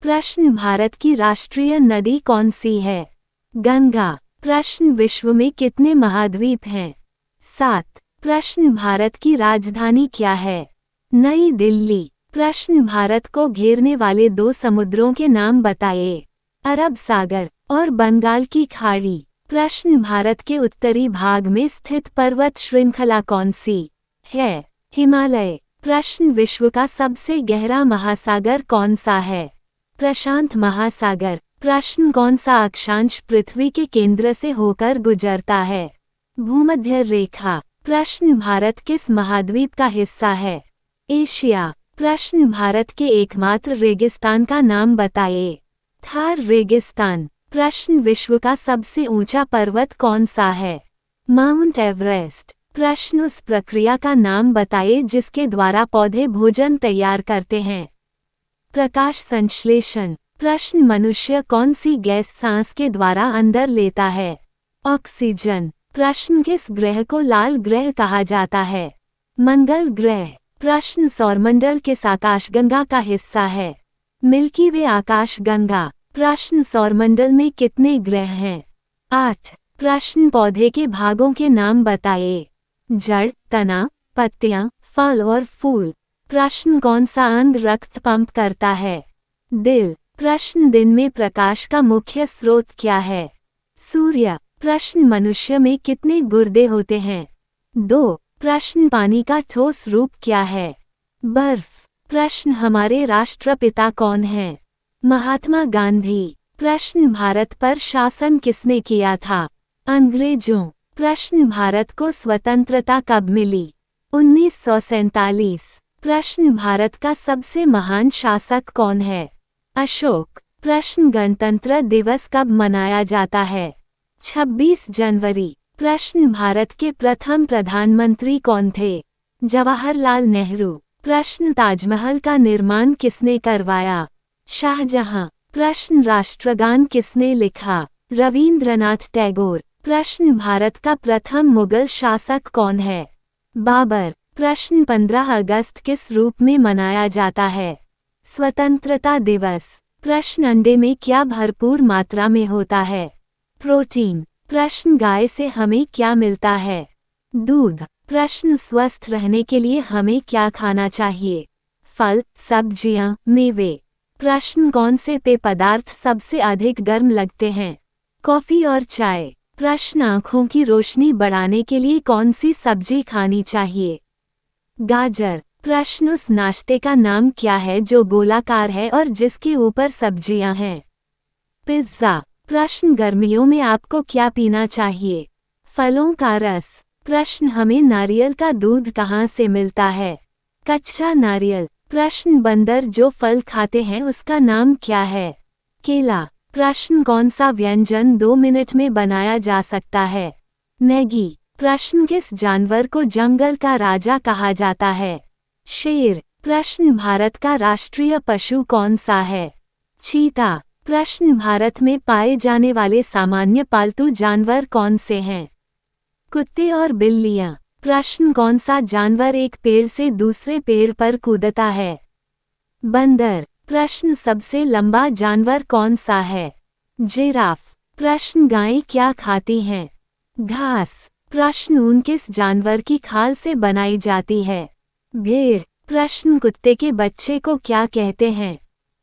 प्रश्न भारत की राष्ट्रीय नदी कौन सी है? गंगा। प्रश्न विश्व में कितने महाद्वीप हैं? 7। प्रश्न भारत की राजधानी क्या है? नई दिल्ली। प्रश्न भारत को घेरने वाले 2 समुद्रों के नाम बताइए। अरब सागर और बंगाल की खाड़ी। प्रश्न भारत के उत्तरी भाग में स्थित पर्वत श्रृंखला कौन सी है? हिमालय। प्रश्न विश्व का सबसे गहरा महासागर कौन सा है? प्रशांत महासागर। प्रश्न कौन सा अक्षांश पृथ्वी के केंद्र से होकर गुजरता है? भूमध्य रेखा। प्रश्न भारत किस महाद्वीप का हिस्सा है? एशिया। प्रश्न भारत के एकमात्र रेगिस्तान का नाम बताइए। थार रेगिस्तान। प्रश्न विश्व का सबसे ऊंचा पर्वत कौन सा है? Mount Everest. प्रश्न उस प्रक्रिया का नाम बताइए जिसके द्वारा पौधे भोजन तैयार करते हैं। प्रकाश संश्लेषण। प्रश्न मनुष्य कौन सी गैस सांस के द्वारा अंदर लेता है? ऑक्सीजन। प्रश्न किस ग्रह को लाल ग्रह कहा जाता है? मंगल ग्रह। प्रश्न सौरमंडल किस आकाशगंगा का हिस्सा है? मिल्की वे आकाशगंगा। प्रश्न सौरमंडल में कितने ग्रह हैं? 8। प्रश्न पौधे के भागों के नाम बताइए। जड़, तना, पत्तियां, फल और फूल। प्रश्न कौन सा अंग रक्त पंप करता है? दिल। प्रश्न दिन में प्रकाश का मुख्य स्रोत क्या है? सूर्य। प्रश्न मनुष्य में कितने गुर्दे होते हैं? 2। प्रश्न पानी का ठोस रूप क्या है? बर्फ। प्रश्न हमारे राष्ट्रपिता कौन हैं? महात्मा गांधी। प्रश्न भारत पर शासन किसने किया था? अंग्रेजों। प्रश्न भारत को स्वतंत्रता कब मिली? 1947। प्रश्न भारत का सबसे महान शासक कौन है? अशोक। प्रश्न गणतंत्र दिवस कब मनाया जाता है? 26 जनवरी। प्रश्न भारत के प्रथम प्रधानमंत्री कौन थे? जवाहरलाल नेहरू। प्रश्न ताजमहल का निर्माण किसने करवाया? शाहजहां। प्रश्न राष्ट्रगान किसने लिखा? रवींद्रनाथ टैगोर। प्रश्न भारत का प्रथम मुगल शासक कौन है? बाबर। प्रश्न 15 अगस्त किस रूप में मनाया जाता है? स्वतंत्रता दिवस। प्रश्न अंडे में क्या भरपूर मात्रा में होता है? प्रोटीन। प्रश्न गाय से हमें क्या मिलता है? दूध। प्रश्न स्वस्थ रहने के लिए हमें क्या खाना चाहिए? फल, सब्जियां, मेवे। प्रश्न कौन से पेय पदार्थ सबसे अधिक गर्म लगते हैं? कॉफी और चाय। प्रश्न आँखों की रोशनी बढ़ाने के लिए कौन सी सब्जी खानी चाहिए? गाजर। प्रश्न उस नाश्ते का नाम क्या है जो गोलाकार है और जिसके ऊपर सब्जियां हैं? पिज्जा। प्रश्न गर्मियों में आपको क्या पीना चाहिए? फलों का रस। प्रश्न हमें नारियल का दूध कहाँ से मिलता है? कच्चा नारियल। प्रश्न बंदर जो फल खाते हैं उसका नाम क्या है? केला। प्रश्न कौन सा व्यंजन 2 मिनट में बनाया जा सकता है? मैगी। प्रश्न किस जानवर को जंगल का राजा कहा जाता है? शेर। प्रश्न भारत का राष्ट्रीय पशु कौन सा है? चीता। प्रश्न भारत में पाए जाने वाले सामान्य पालतू जानवर कौन से हैं? कुत्ते और बिल्लियां। प्रश्न कौन सा जानवर एक पेड़ से दूसरे पेड़ पर कूदता है? बंदर। प्रश्न सबसे लंबा जानवर कौन सा है? जिराफ। प्रश्न गायें क्या खाती हैं? घास। प्रश्न ऊन किस जानवर की खाल से बनाई जाती है? भेड़। प्रश्न कुत्ते के बच्चे को क्या कहते हैं?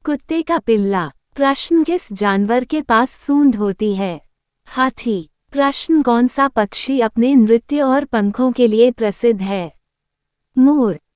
कुत्ते का पिल्ला। प्रश्न किस जानवर के पास सूंड होती है? हाथी। प्रश्न कौन सा पक्षी अपने नृत्य और पंखों के लिए प्रसिद्ध है? मोर।